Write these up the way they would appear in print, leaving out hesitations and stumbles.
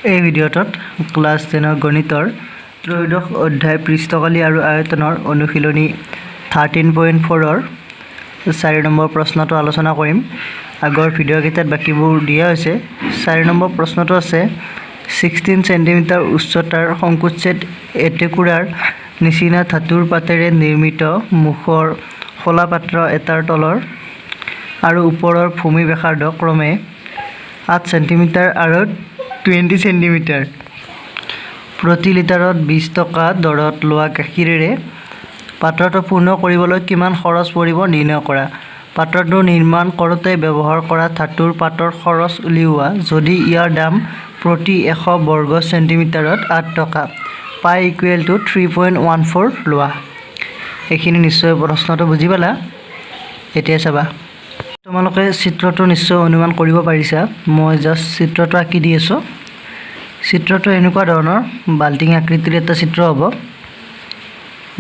এই ভিডিঅ'টোত ক্লাছ 10 গণিতৰ ত্ৰয়োদশ অধ্যায় পৃষ্ঠকালী আৰু আয়তনৰ অনুশীলনী 13.4 4 নম্বৰ প্ৰশ্নটো আলোচনা কৰিম। আগৰ ভিডিঅ'কেইটাত বাকিবোৰ দিয়া হৈছে। 4 নম্বৰ প্ৰশ্নটো আছে 16 সেন্টিমিটাৰ উচ্চতাৰ সংকোচিত এটুকুৰাৰ নিচিনা ধাতুৰ পাতেৰে নিৰ্মিত মুখৰ খোলা পাত্ৰ এটাৰ তলৰ আৰু ওপৰৰ ভূমি ব্যাসাৰ্ধ ক্ৰমে 8 সেন্টিমিটাৰ আৰু 20 সেন্টিমিটাৰ। প্ৰতি লিটাৰত 20 টকা দৰত লোৱা গাখীৰেৰে পাত্ৰটো পূৰ্ণ কৰিবলৈ কিমান খৰচ পৰিব নিৰ্ণয় কৰা। পাত্ৰটো নিৰ্মাণ কৰোঁতে ব্যৱহাৰ কৰা ধাতুৰ পাতৰ খৰচ উলিওৱা যদি ইয়াৰ দাম প্ৰতি 100 বৰ্গ সেন্টিমিটাৰত 8 টকা পাই ইকুৱেল টু 3.14 লোৱা। এইখিনি নিশ্চয় প্ৰশ্নটো বুজি পালা। এতিয়া চাবা, তোমালোকে চিত্ৰটো নিশ্চয় অনুমান কৰিব পাৰিছা। মই জাষ্ট চিত্ৰটো আঁকি দি আছোঁ। চিত্ৰটো এনেকুৱা ধৰণৰ বাল্টিং আকৃতিৰ এটা চিত্ৰ হ'ব,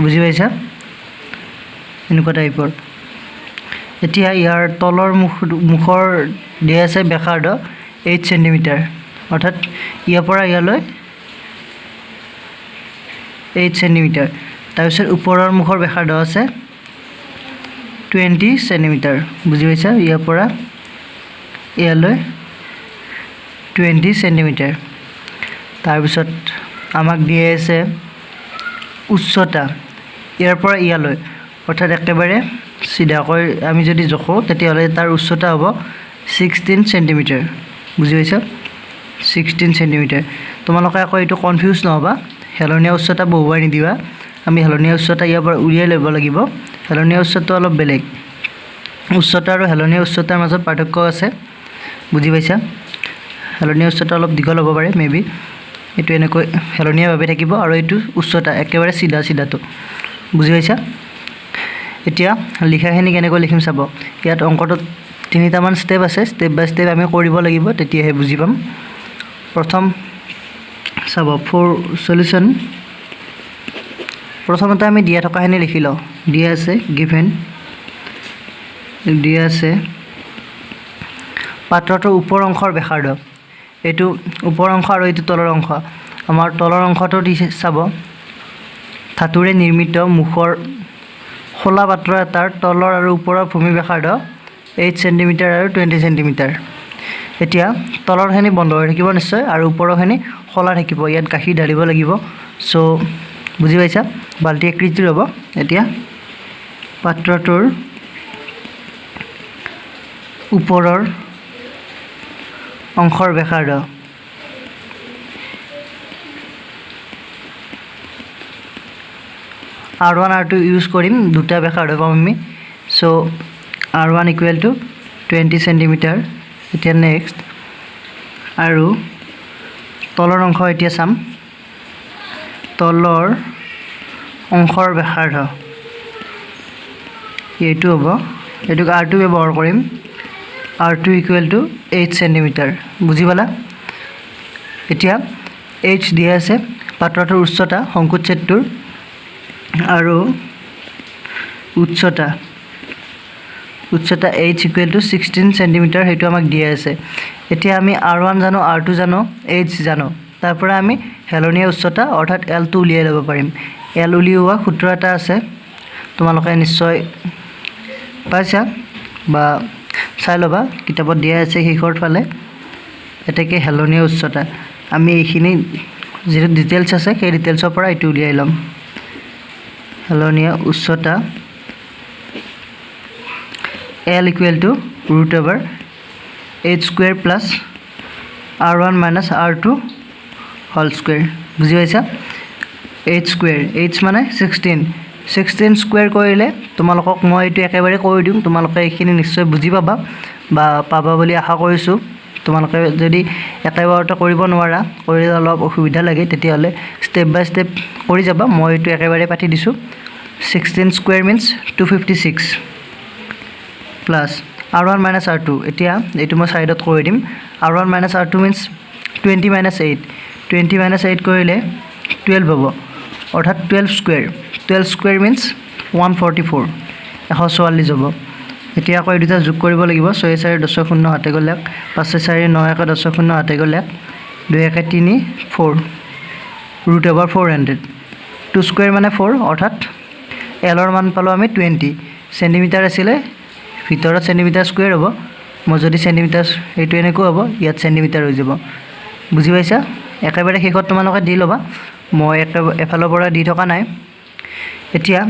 বুজি পাইছা? এনেকুৱা টাইপৰ। এতিয়া ইয়াৰ তলৰ মুখৰ দিয়া আছে ব্যাসাৰ্ধ 8 সেন্টিমিটাৰ, অৰ্থাৎ ইয়াৰ পৰা ইয়ালৈ 8 সেন্টিমিটাৰ। তাৰপিছত ওপৰৰ মুখৰ ব্যাসাৰ্ধ আছে 20 সেন্টিমিটাৰ, বুজি পাইছা? ইয়াৰ পৰা ইয়ালৈ 20 সেন্টিমিটাৰ। তাৰপিছত আমাক দিয়া আছে উচ্চতা ইয়াৰ পৰা ইয়ালৈ, অৰ্থাৎ একেবাৰে চিধাকৈ আমি যদি জোখোঁ তেতিয়াহ'লে তাৰ উচ্চতা হ'ব 16 সেন্টিমিটাৰ, বুজি পাইছা? 16 সেন্টিমিটাৰ। তোমালোকে আকৌ এইটো কনফিউজ নহ'বা, হেলনীয়া উচ্চতা বহুৱাই নিদিবা। আমি হেলনীয়া উচ্চতা ইয়াৰ পৰা উলিয়াই ল'ব লাগিব। হেলনীয়া উচ্চতা অলপ বেলেগ। উচ্চতা আৰু হেলনীয়া উচ্চতাৰ মাজত পাৰ্থক্য আছে, বুজি পাইছা? হেলনীয়া উচ্চতা অলপ দীঘল হ'ব পাৰে মেবি, এইটো এনেকৈ হেলনীয়াভাৱে থাকিব, আৰু এইটো উচ্চতা একেবাৰে চিধাটো, বুজি পাইছা? এতিয়া লিখাখিনি কেনেকৈ লিখিম চাব। ইয়াত অংকটোত 3টামান ষ্টেপ আছে, ষ্টেপ বাই ষ্টেপ আমি কৰিব লাগিব, তেতিয়াহে বুজি পাম। প্ৰথম চাব সলিউশ্যন। প্ৰথমতে আমি দিয়া থকাখিনি লিখি লওঁ। দিয়া আছে গিভেন, দিয়া আছে পাত্ৰটোৰ ওপৰ অংশৰ ব্যাসাৰ্ধ, এইটো ওপৰ অংশ আৰু এইটো তলৰ অংশ। আমাৰ তলৰ অংশটো দি চাব, ধাতুৰে নিৰ্মিত মুখৰ খোলা পাত্ৰ এটাৰ তলৰ আৰু ওপৰৰ ভূমি ব্যাসাৰ্ধ 8 সেন্টিমিটাৰ আৰু 20 সেন্টিমিটাৰ। এতিয়া তলৰখিনি বন্ধ হৈ থাকিব নিশ্চয়, আৰু ওপৰৰখিনি খোলা থাকিব। ইয়াত গাখীৰ ঢালিব লাগিব, চ' বুজি পাইছা? বাল্টি আকৃতিৰ হ'ব। এতিয়া পাত্ৰটোৰ ওপৰৰ অংশৰ ব্যাসাৰ্ধ R1 R2 ইউজ কৰিম, দুটা ব্যাসাৰ্ধ পাম আমি। চ' R1 ইকুৱেল টু 20 সেন্টিমিটাৰ। এতিয়া নেক্সট আৰু তলৰ অংশ এতিয়া চাম। তলৰ অংশৰ ব্যাসাৰ্ধ এইটো হ'ব, এইটোক R2 ব্যৱহাৰ কৰিম। R2 ইকুৱেল টু 8 সেন্টিমিটাৰ, বুজি পালা? এতিয়া H দিয়া আছে পাত্ৰটোৰ উচ্চতা সংকোচিতটোৰ, আৰু উচ্চতা H ইকুৱেল টু 16 সেন্টিমিটাৰ, সেইটো আমাক দিয়া আছে। এতিয়া আমি R1 জানো, R2 জানো, H জানো, তাৰ পৰা আমি হেলনীয়া উচ্চতা অৰ্থাৎ L2 উলিয়াই ল'ব পাৰিম। L উলিওৱা সূত্ৰ এটা আছে, তোমালোকে নিশ্চয় পাইছা বা চাই ল'বা, কিতাপত দিয়া আছে শেষৰ ফালে। এতেকে হেলনীয়া উচ্চতা, আমি এইখিনি যিটো ডিটেইলছ আছে সেই ডিটেইলছৰ পৰা এইটো উলিয়াই ল'ম। হেলনীয়া উচ্চতা L equal to √/h² plus R1 minus R2 whole square, বুজি পাইছা? H মানে 16 স্কুৱেৰ কৰিলে তোমালোকক মই এইটো একেবাৰে কৰি দিম, তোমালোকে এইখিনি নিশ্চয় বুজি পাবা বা পাবা বুলি আশা কৰিছোঁ। তোমালোকে যদি একেবাৰতে কৰিব নোৱাৰা, কৰিলে অলপ অসুবিধা লাগে, তেতিয়াহ'লে ষ্টেপ বাই ষ্টেপ কৰি যাবা। মই এইটো একেবাৰে পাতি দিছোঁ। 16 square means 256 plus R1 minus R2। এতিয়া এইটো মই ছাইডত কৰি দিম। R1 minus R2 means 20 minus 8, 20 minus 8 কৰিলে 12 হ'ব, অৰ্থাৎ 12 স্কুৱেৰ মিনছ 144, 144 হ'ব। এতিয়া আকৌ এই দুটা যোগ কৰিব লাগিব। 6 4 10 0 7 গ'লে 5 4 9 1 10 0 7 গ'লে 2 একে 3 4 √400 2 স্কয়ার মানে 4 অর্থাৎ L ৰ মান পালো আমি 20 সেন্টিমিটাৰ আছিল ভিতৰত সেন্টিমিটার স্কয়ার হ'ব মই যদি সেন্টিমিটার এইটো এনেকৈ হ'ব ইয়াত সেন্টিমিটার হৈ যাব বুজি পাইছা একেবাৰে শেষত তোমালোকে দি লবা মই এফালৰ পৰা দি থকা নাই এতিয়া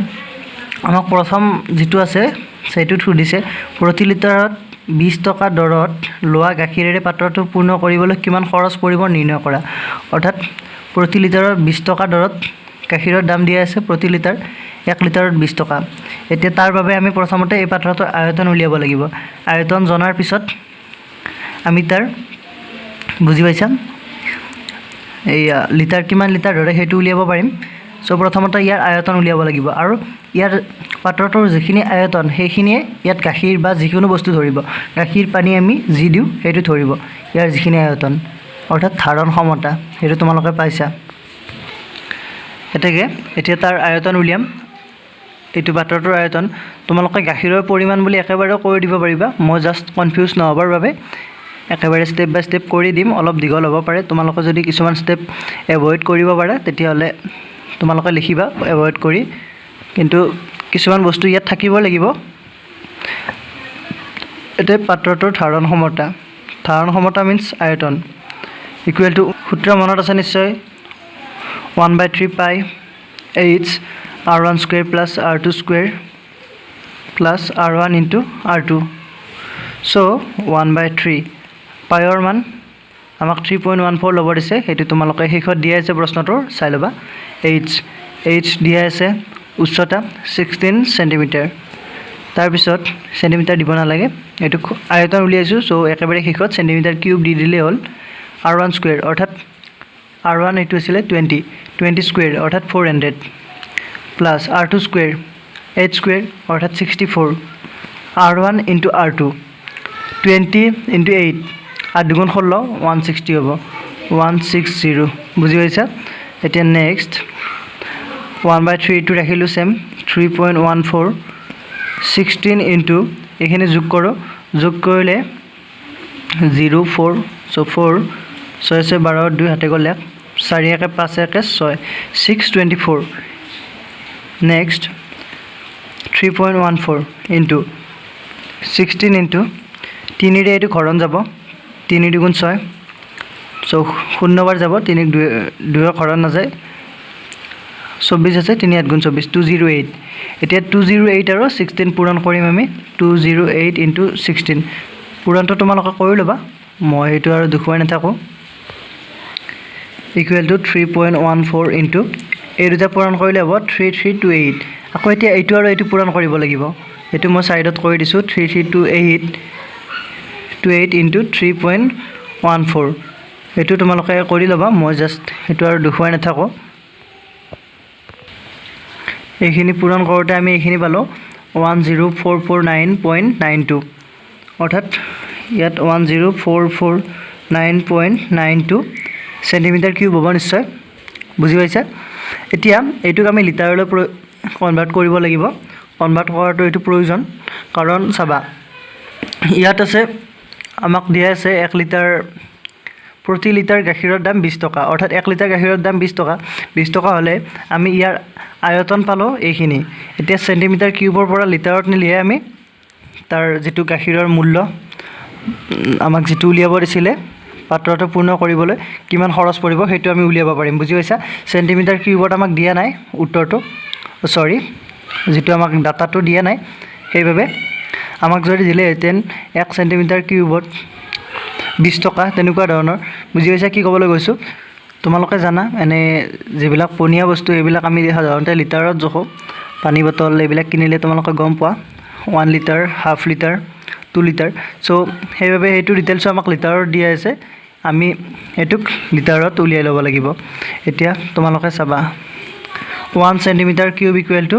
আমাক প্ৰথম যেটো আছে সেইটো সুধিছে প্ৰতি লিটাৰত 20 টকা দৰত লোৱা গাখীৰেৰে পাত্ৰটো পূৰ্ণ কৰিবলৈ কিমান খৰচ পৰিব নিৰ্ণয় কৰা অৰ্থাৎ প্ৰতি লিটাৰত 20 টকা দৰত গাখীৰৰ দাম দিয়া আছে প্ৰতি লিটাৰ 1 লিটাৰত 20 টকা এতিয়া তাৰ বাবে আমি প্ৰথমতে এই পাত্ৰটোৰ আয়তন উলিয়াব লাগিব আয়তন জনাৰ পিছত আমি তাৰ বুজি পাইছা এই লিটাৰ কিমান লিটাৰ ধৰে হেতু উলিয়াব পাৰিম সো প্ৰথমতে ইয়াৰ আয়তন উলিয়াব লাগিব আৰু ইয়াৰ পাত্ৰটোৰ যিখিনি আয়তন সেইখিনিয়ে ইয়াত গাখীৰ বা যিকোনো বস্তু ধৰিব গাখীৰ পানী আমি যি দিও হেতু ধৰিব ইয়াৰ যিখিনি আয়তন অৰ্থাৎ ধাৰণ ক্ষমতা হেতু তোমালোকে পাইছা এতেকে এতিয়া তাৰ আয়তন উলিয়াম এইটো পাত্ৰটোৰ আয়তন তোমালোকে গাখীৰৰ পৰিমাণ বুলি একেবাৰে কৈ দিব পাৰিবা মই জাস্ট কনফিউজ নহবৰ বাবে একেবাৰে স্টেপ বাই স্টেপ কৰি দিম অলপ দীঘল হ'ব পাৰে তোমালোকে যদি কিছুমান স্টেপ এভয়েড কৰিব পাৰা তেতিয়া হলে তোমালোকে লিখিবা এভয়েড কৰি কিন্তু কিছুমান বস্তু ইয়াত থাকিব লাগিব এতে পাত্ৰটোৰ ধাৰণ ক্ষমতা মিন্স আয়তন ইকুৱেল টু সূত্ৰ মনত আছে নিশ্চয় 1/3 পাই h r1 square plus r2 square plus r1 into r2 so 1/3 পাইৰ মান আমাক 3.14 লব দিছে হেতু তোমালোকে শেষত দিয়া আছে প্ৰশ্নটোৰ চাই লবা h দিয়া আছে উচ্চতা 16 সেন্টিমিটাৰ তাৰ পিছত সেন্টিমিটাৰ দিব না লাগে এটো আয়তন উলিয়াইছো সো একেবাৰে শেষত সেন্টিমিটাৰ কিউব দি দিলে হল r1 স্কয়াৰ অৰ্থাৎ r1 এটো আছিল 20 স্কয়াৰ অৰ্থাৎ 400 plus r2 square h square অৰ্থাৎ 64 r1 ইনটু r2 20 ইনটু 8 আর দুগুণ 16 160 হ'ব 160 বুজি পাইছা এতিয়া নেক্সট 1/3 টু ৰাখিলো সেম 3.14 16 ইনটু এখানে যোগ কৰো যোগ কৰিলে 04 সো 4 6 से 12 2 হাতে গলে 4 একে 5 একে 6 624 নেক্সট 3.14 ইনটু 16 ইনটু 3 ৰে এটো ঘৰন যাব 3 দুগুণ 6 সো 0 বাৰ যাব 3 2 ঘৰন না যায় 24 আছে 3 8 গুণ 24 208 এতিয়া 208 আৰু 16 পূৰণ কৰিম আমি 208 ইনটু 16 পূৰণটো তোমালোকে কৰি লবা মই এটো আৰু দেখুৱাই নাথাকো ইকুৱেল টু 3.14 ইনটু এই দুটা পূৰণ কৰিলে হ'ব 3328 আকৌ এতিয়া এইটো আৰু এইটো পূৰণ কৰিব লাগিব এটো মই সাইডত কৈ দিছো 3328 ইনটু 3.14 এটো তোমালোকে কৰি লবা মই জাস্ট এটো আৰু দেখুৱাই নাথাকো এইখিনি পূৰণ কৰোতে আমি এইখিনি পালো 10449.92 অৰ্থাৎ ইয়াত 10449.92 সেন্টিমিটাৰ কিউব হ'ব নিশ্চয় বুজি পাইছা এতিয়া এইটোক আমি লিটাৰলৈ কনভাৰ্ট কৰিব লাগিব কনভাৰ্ট কৰাটো এটো প্ৰয়োজন কাৰণ চাবা ইয়াত আছে আমাক দিয়া আছে 1 লিটাৰ প্ৰতি লিটাৰ গাখীৰৰ দাম 20 টকা অৰ্থাৎ 1 লিটাৰ গাখীৰৰ দাম 20 টকা হলে আমি ইয়াৰ আয়তন পালো এইখিনি এতিয়া সেন্টিমিটাৰ কিউবৰ পৰা লিটাৰত নিলিহে আমি তাৰ যেটো গাখীৰৰ মূল্য আমাক যেটো উলিয়াব দিছিলে পাত্ৰটো পূৰ্ণ কৰিবলৈ কিমান খৰচ পৰিব হেতু আমি উলিয়াব পাৰিম বুজি পাইছা সেন্টিমিটাৰ কিউবত আমাক দিয়া নাই উত্তৰটো সৰি যেটো আমাক ডাটাটো দিয়া নাই সেইভাবে আমাক যদি দিলে হেতেন 1 সেন্টিমিটাৰ কিউবত 20 টকা তেনেকুৱা ধৰণৰ বুজি পাইছা কি ক'বলৈ গৈছো তোমালোকে জানা এনে যেবিলাক পনিয়া বস্তু এবিলাক আমি সাধাৰণতে লিটাৰত জখো পানী বটল এবিলাক কিনিলে তোমালোকে গম পোৱা 1 litre half litre 2 litre so সেইভাবে হেতু ডিটেইলছ আমাক লিটাৰত দিয়া আছে আমি এটুক লিটাৰত উলিয়াই ল'ব লাগিব এতিয়া তোমালোকে চাবা 1 সেন্টিমিটাৰ কিউব ইকুৱেল টু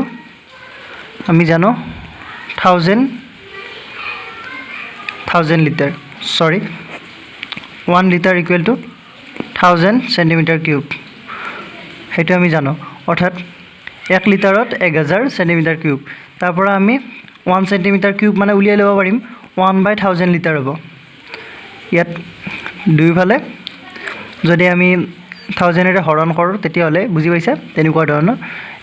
আমি জানো 1000 লিটাৰ সৰি 1 litre equal to 1000 centimetre cube হেতু আমি জানো অৰ্থাৎ 1 লিটাৰত 1000 সেন্টিমিটাৰ কিউব তাৰ পৰা আমি 1 সেন্টিমিটাৰ কিউব মানে উলিয়াই ল'ব পাৰিম 1/1000 লিটাৰ হ'ব ইয়াত দুইফালে যদি আমি 1000 হৰণ কৰোঁ তেতিয়াহ'লে বুজি পাইছা তেনেকুৱা ধৰণৰ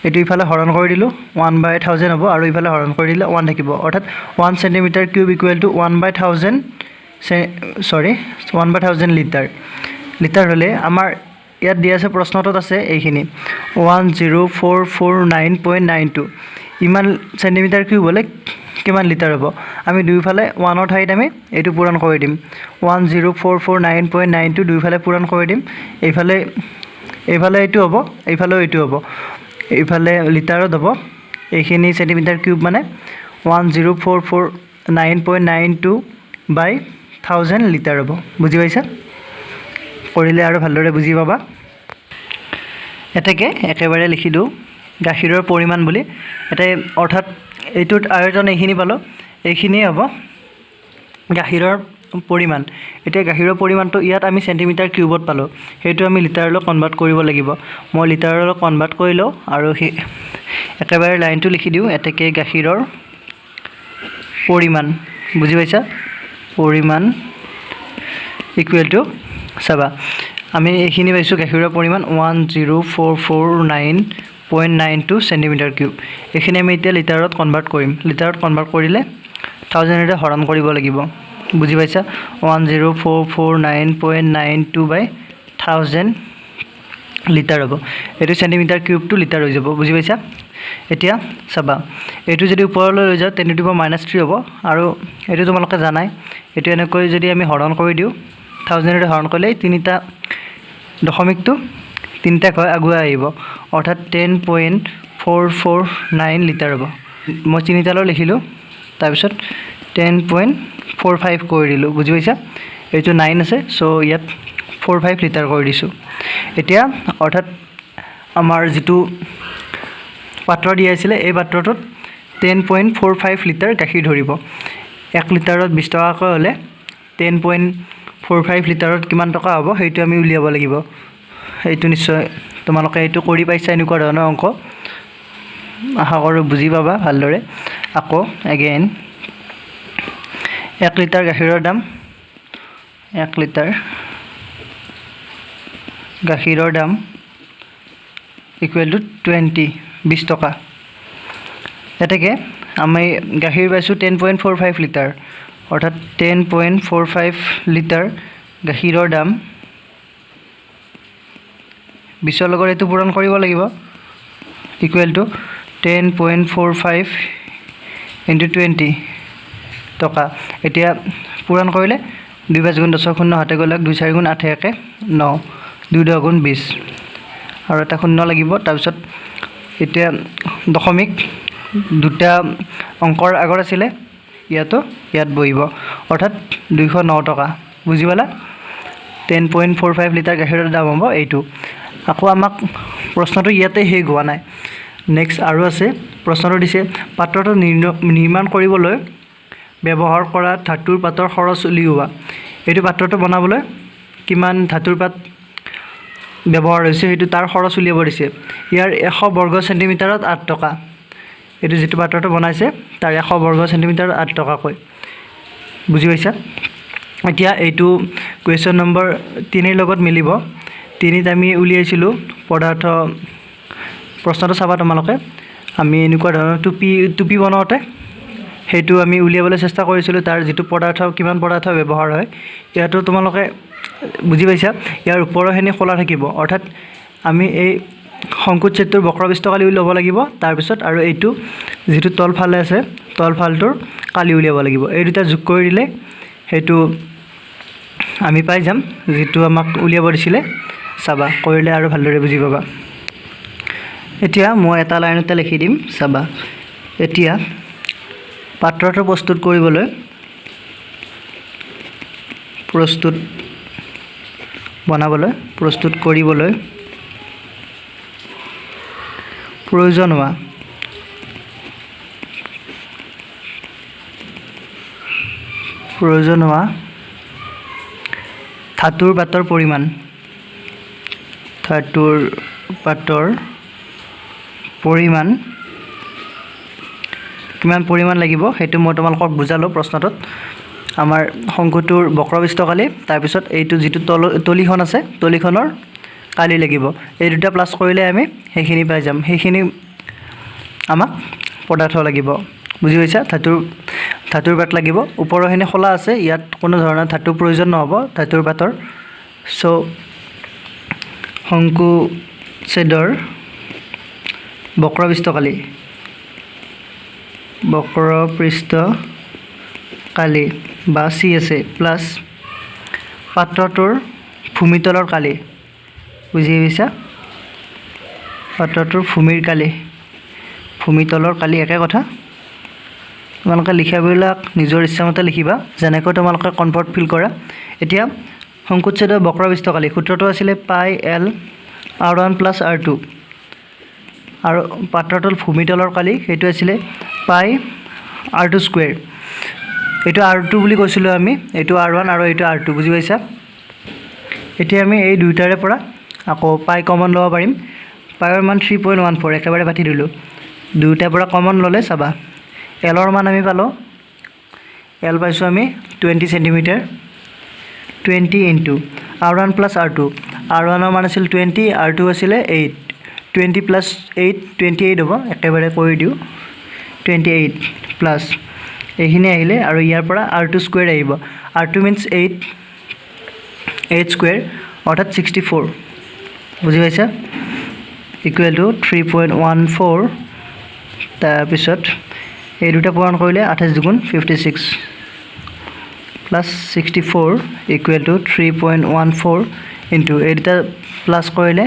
এইটো ইফালে হৰণ কৰি দিলোঁ 1/1000 হ'ব আৰু ইফালে হৰণ কৰি দিলে 1 থাকিব অৰ্থাৎ 1 cm³ = 1/1000 1/1000 লিটাৰ হ'লে আমাৰ ইয়াত দিয়া আছে প্ৰশ্নটোত আছে এইখিনি 10449.92 ইমান cm³ হ'লে কিমান লিটাৰ হ'ব আমি দুইফালে 1 ঠাইত আমি এইটো পূৰণ কৰি দিম 10449.92 দুইফালে পূৰণ কৰি দিম এইফালে এইটো হ'ব এইফালেও এইটো হ'ব এইফালে লিটাৰত হ'ব এইখিনি cm³ মানে 10449.92/1000 লিটাৰ হ'ব বুজি পাইছা কৰিলে আৰু ভালদৰে বুজি পাবা এটাকে একেবাৰে লিখি দিওঁ গাখীৰৰ পৰিমাণ বুলি এটা অৰ্থাৎ এইটোত আয়তন এইখিনি পালো এইখিনি হ'ব গাখীৰৰ পৰিমাণ এতিয়া গাখীৰৰ পৰিমাণটো ইয়াত আমি cm³ পালো সেইটো আমি লিটাৰলৈ কনভাৰ্ট কৰিব লাগিব মই লিটাৰলৈ কনভাৰ্ট কৰি লওঁ আৰু একেবাৰে লাইনটো লিখি দিওঁ এটাকে গাখীৰৰ পৰিমাণ বুজি পাইছা পৰিমাণ = চাবা আমি এইখিনি পাইছোঁ গাখীৰৰ পৰিমাণ 10449.92 cm³ এইখিনি আমি এতিয়া লিটাৰত কনভাৰ্ট কৰিম লিটাৰত কনভাৰ্ট কৰিলে 1000 হৰণ কৰিব লাগিব বুজি পাইছা 10449.92/1000 লিটাৰ হ'ব এইটো cm³ লিটাৰ হৈ যাব বুজি পাইছা এতিয়া চাবা এইটো যদি ওপৰলৈ লৈ যাওঁ 10 to the power -3 হ'ব আৰু এইটো তোমালোকে জানাই এইটো এনেকৈ যদি আমি হৰণ কৰি দিওঁ 1000 হৰণ কৰিলে তিনিটা দশমিকটো তিনিটা হয় আগুৱাই আহিব অৰ্থাৎ 10.449 লিটাৰ হ'ব মই তিনিটালৈ লিখিলোঁ তাৰপিছত 10.45 কৰি দিলোঁ বুজি পাইছা এইটো 9 আছে সো ইয়াত 45 লিটাৰ কৰি দিছোঁ এতিয়া অৰ্থাৎ আমাৰ যেটো পাত্ৰ দিয়া আছিল এই পাত্ৰটোত 10.45 লিটাৰ গাখীৰ ধৰিব 1 লিটাৰত 20 টকাকৈ হ'লে 10.45 লিটাৰত কিমান টকা হ'ব সেইটো আমি উলিয়াব লাগিব এইটো নিশ্চয় তোমালোকে এইটো কৰি পাইছা এনেকুৱা ধৰণৰ অংক আশা কৰোঁ বুজি পাবা ভালদৰে আকৌ এগেইন 1 লিটাৰ গাখীৰৰ দাম 1 লিটাৰ গাখীৰৰ দাম = 20 টকা এটাকে আমি গাখীৰ পাইছোঁ 10.45 লিটাৰ অৰ্থাৎ 10.45 লিটাৰ গাখীৰৰ দাম 20 লগত এইটো পূৰণ কৰিব লাগিব = 10.45 × 20 টকা এতিয়া পূৰণ কৰিলে 2 5 গুণ 10 শূন্য হাতে গ'লে 2 4 গুণ 8 1 9 2 10 গুণ 20 আৰু এটা শূন্য লাগিব তাৰপিছত এতিয়া দশমিক দুটা অংকৰ আগৰ আছিলে ইয়াত বহিব অৰ্থাৎ 209 টকা বুজি পালা 10.45 লিটাৰ গাখীৰৰ দাম হ'ব এইটো আকৌ আমাক প্ৰশ্নটো ইয়াতে শেষ হোৱা নাই নেক্সট আৰু আছে প্ৰশ্নটো দিছে পাত্ৰটো নিৰ্মাণ কৰিবলৈ ব্যৱহাৰ কৰা ধাতুৰ পাতৰ খৰচ উলিওৱা এইটো পাত্ৰটো বনাবলৈ কিমান ধাতুৰ পাত ব্যৱহাৰ হৈছে সেইটো তাৰ খৰচ উলিয়াব দিছে ইয়াৰ 100 বৰ্গ সেন্টিমিটাৰত 8 টকা এইটো যেটো পাত্ৰটো বনাইছে তাৰ 100 বৰ্গ সেন্টিমিটাৰত 8 টকাকৈ বুজি পাইছা এতিয়া এইটো কোৱেশ্চন নম্বৰ 3 ৰ লগত মিলিব 3ত আমি উলিয়াইছিলোঁ পদাৰ্থ প্ৰশ্নটো চাবা তোমালোকে আমি এনেকুৱা ধৰণৰ টুপি বনাওঁতে সেইটো আমি উলিয়াবলৈ চেষ্টা কৰিছিলোঁ তাৰ যেটো পদাৰ্থ কিমান পদাৰ্থ ব্যৱহাৰ হয় ইয়াতো তোমালোকে বুজি পাইছা ইয়াৰ ওপৰখিনি খোলা থাকিব অৰ্থাৎ আমি এই সংকোচটোৰ বক্ৰপৃষ্ঠ কালি উলিয়াব লাগিব তাৰ পিছত আৰু এইটো যেটো তলফালে আছে তলফালটোৰ কালি উলিয়াব লাগিব এই দুটা যোগ কৰি দিলে সেইটো আমি পাই যাম যেটো আমাক উলিয়াব দিছিলে চাবা কৰিলে আৰু ভালদৰে বুজি পাবা এতিয়া মই এটা লাইনতে লিখি দিম চাবা এতিয়া পাত্ৰটো প্ৰস্তুত কৰিবলৈ প্ৰস্তুত কৰিবলৈ প্ৰয়োজন হোৱা ধাতুৰ পাতৰ পৰিমাণ কিমান পৰিমাণ লাগিব সেইটো মই তোমালোকক বুজালো প্ৰশ্নটোত আমাৰ শংকুটোৰ বক্ৰপৃষ্ঠ কালি তাৰপিছত এইটো যিটো তলিখন আছে তলিখনৰ কালি লাগিব এই দুটা প্লাস কৰিলে আমি সেইখিনি পাই যাম সেইখিনি আমাক পদাৰ্থ লাগিব বুজি পাইছা ধাতুৰ পাত লাগিব ওপৰৰখিনি খোলা আছে ইয়াত কোনো ধৰণৰ ধাতুৰ প্ৰয়োজন নহব ধাতুৰ পাতৰ সো শংকু ছেদৰ বক্ৰপৃষ্ঠ কালি বা সি আছে প্লাস পাত্ৰটোৰ ভূমিতলৰ কালি বুজি পাইছা পাত্ৰটোৰ ভূমিতলৰ কালি একে কথা তোমালোকে লিখাবিলাক নিজৰ ইচ্ছামতে লিখিবা যেনেকৈ তোমালোকে কনভাৰ্ট ফিল কৰা এতিয়া শংকুচ্ছেদৰ বক্ৰপৃষ্ঠ কালি সূত্ৰটো আছিল পাই এল r1 + r2 আৰু পাত্ৰটোৰ ভূমিতলৰ কালি সেইটো আছিল পাই r2 স্কয়াৰ এইটো r2 বুলি কৈছিলো আমি এইটো r1 আৰু এইটো r2 বুজি পাইছা এতিয়া আমি এই দুইটাৰে পৰা আকৌ পাই কমন লব পাৰিম পাইৰ মান 3.14 একেবাৰে বাতি দিলো দুইটাৰ পৰা কমন ললে চাবা L ৰ মান আমি পালো L পাইছো আমি 20 cm 20 into r1 + r2 r1 ৰ মান আছিল 20 r2 আছিল 8 20 + 8 28 হ'ব একেবাৰে কৰি দিও 28 প্লাস এইখিনি আহিলে আৰু ইয়াৰ পৰা r2 স্কয়াৰ আহিব r2 means 8 স্কয়াৰ অৰ্থাৎ 64 বুজি পাইছা ইকুৱেল টু 3.14 তাৰ পিছত এই দুটা পূৰণ কৰিলে 28 দুগুণ 56 প্লাস 64 ইকুৱেল টু 3.14 ইনটু এই দুটা প্লাস কৰিলে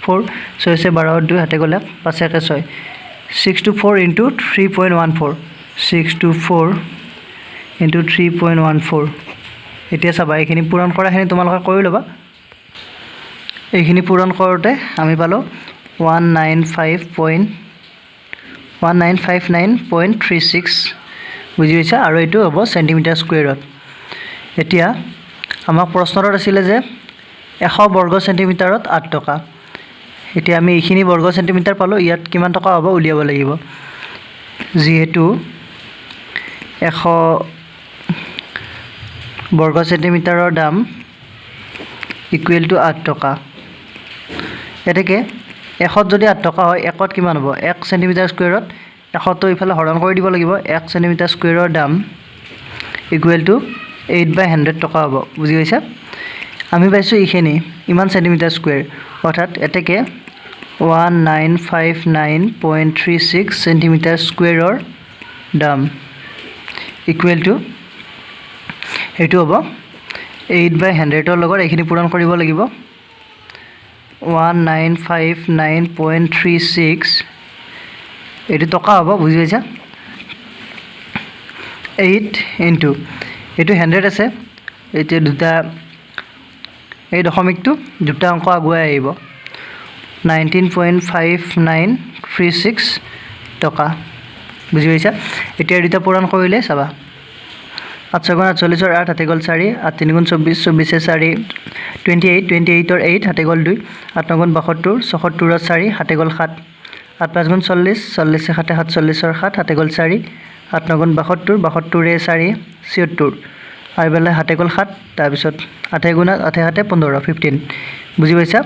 4 6 12 2 হাতে গলে 5 1 6 624 ইনটু 3.14 624 ইনটু 3.14 এতিয়া চাবা এইখিনি পূৰণ কৰাখিনি তোমালোকে কৰি লবা এইখিনি পূৰণ কৰোতে আমি পালো 1959.36 বুজি পাইছা আৰু এটো হ'ব সেন্টিমিটাৰ স্কয়াৰত এতিয়া আমাক প্ৰশ্নৰত আছিল যে 100 বৰ্গ সেন্টিমিটাৰত 8 টকা এতিয়া আমি এইখিনি বৰ্গ সেন্টিমিটাৰ পালো ইয়াত কিমান টকা হ'ব উলিয়াব লাগিব যেহেতু 100 বৰ্গ সেন্টিমিটাৰৰ দাম ইকুৱেল টু 8 টকা এতেকে 100 যদি 8 টকা হয় 1ত কিমান হ'ব 1 সেন্টিমিটাৰ স্কয়াৰত 100 তো ইফালে হৰণ কৰি দিব লাগিব 1 সেন্টিমিটাৰ স্কয়াৰৰ দাম ইকুৱেল টু 8/100 টকা হ'ব বুজি পাইছা আমি পাইছো ইখিনি ইমান সেন্টিমিটাৰ স্কয়াৰ অৰ্থাৎ এতেকে 1959.36 সেন্টিমিটাৰ স্কয়াৰৰ দাম ইকুৱেল টু এটো হ'ব 8/100 ৰ লগত এইখিনি পূৰণ কৰিব লাগিব 1959.36 এটো টকা হ'ব বুজি পাইছা 8 ইনটু এটো 100 আছে এতে দুটা এই দশমিকটো দুটা অংক আগুৱাই আহিব 19.5936 টকা বুজি পাইছা এতিয়া দুটা পূৰণ কৰিলে চাবা 8 * 48 ৰ 8 হাতে গল 4 8 3 * 24 24 4 28 28 ৰ 8 হাতে গল 2 8 9 * 72 76 ৰ 4 হাতে গল 7 8 5 * 40 40 7 47 ৰ 7 হাতে গল 4 8 9 * 72 72 ৰে 4 76 আৰু বেলে হাতে গল 7 তাৰ পিছত 8 গুণা 8 হাতে 15 15 বুজি পাইছা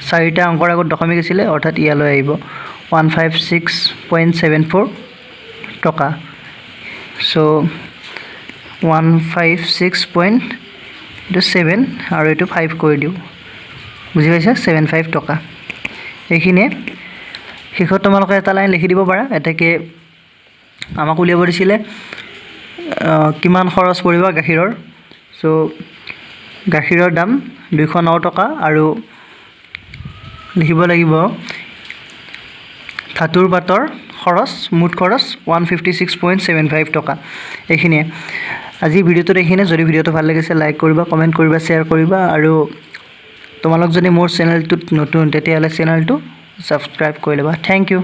চাৰিটা অংকৰ আগত দশমিক আছিল অৰ্থাৎ ইয়ালৈ আহিব 156.74 টকা সো 156.7 আৰু এটো 5 কৰি দিও বুজি পাইছা 75 টকা এইখিনি হিখত তোমালোকে এটা লাইন লিখি দিব পাৰা এটাকে আমাক উলিয়াব দিছিলে কিমান খৰচ পৰিব গাখীৰৰ সো গাখীৰৰ দাম 209 টকা আৰু লিখিব লাগিব ধাতুৰ পাতৰ খৰচ মুঠ খৰচ 156.75 টকা এইখিনি আজি ভিডিওটো দেখিনে যদি ভিডিওটো ভাল লাগিছে লাইক কৰিবা কমেন্ট কৰিবা শেয়াৰ কৰিবা আৰু তোমালোক যদি মোৰ চেনেলটোত নতুন তেতিয়ালে চেনেলটো সাবস্ক্ৰাইব কৰি লবা থ্যাংক ইউ